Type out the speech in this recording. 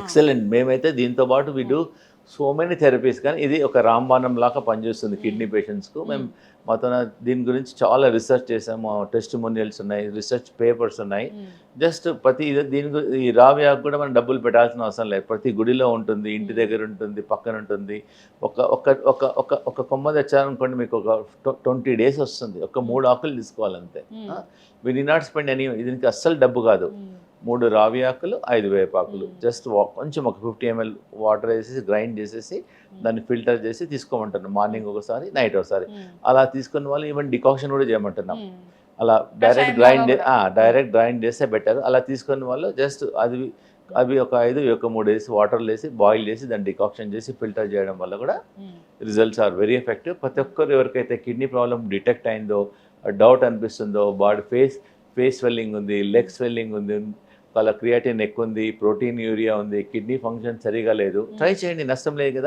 Excellent. మేమైతే దీంతో పాటు we do so many therapies, కానీ ఇది ఒక రాంబాణం లాగా పనిచేస్తుంది కిడ్నీ పేషెంట్స్కు. మేము మాతో దీని గురించి చాలా రీసెర్చ్ చేసాము, టెస్టిమోనియల్స్ ఉన్నాయి, రీసెర్చ్ పేపర్స్ ఉన్నాయి. జస్ట్ ప్రతి ఈ రావి ఆకు కూడా మనం డబ్బులు పెట్టాల్సిన అవసరం లేదు. ప్రతి గుడిలో ఉంటుంది, ఇంటి దగ్గర ఉంటుంది, పక్కన ఉంటుంది. ఒక ఒక ఒక ఒక ఒక కొమ్మ తెచ్చారనుకోండి, మీకు ఒక 20 days వస్తుంది. ఒక 3 ఆకులు తీసుకోవాలంతే. వి డి నాట్ స్పెండ్ ఎనీ, దీనికి అస్సలు డబ్బు కాదు. 3 రావి ఆకులు, 5 వేపాకులు, జస్ట్ కొంచెం ఒక 50 ml వాటర్ వేసేసి గ్రైండ్ చేసేసి దాన్ని ఫిల్టర్ చేసి తీసుకోమంటున్నాం. మార్నింగ్ ఒకసారి, నైట్ ఒకసారి. అలా తీసుకున్న వాళ్ళు ఈవెన్ డికాక్షన్ కూడా చేయమంటున్నాం. అలా డైరెక్ట్ గ్రైండ్ చేస్తే బెటర్. అలా తీసుకున్న వాళ్ళు జస్ట్ అవి ఒక 5, ఒక 3 వేసి వాటర్లో వేసి బాయిల్ చేసి దాన్ని డికాక్షన్ చేసి ఫిల్టర్ చేయడం వల్ల కూడా రిజల్ట్స్ ఆర్ వెరీ ఎఫెక్టివ్. ప్రతి ఒక్కరు ఎవరికైతే కిడ్నీ ప్రాబ్లం డిటెక్ట్ అయిందో, డౌట్ అనిపిస్తుందో, బాడీ ఫేస్ స్వెల్లింగ్ ఉంది, లెగ్ స్వెల్లింగ్ ఉంది, వాళ్ళ క్రియాటిన్ ఎక్కువ ఉంది, ప్రోటీన్ యూరియా ఉంది, కిడ్నీ ఫంక్షన్ సరిగా లేదు, ట్రై చేయండి, నష్టం లేదు కదా.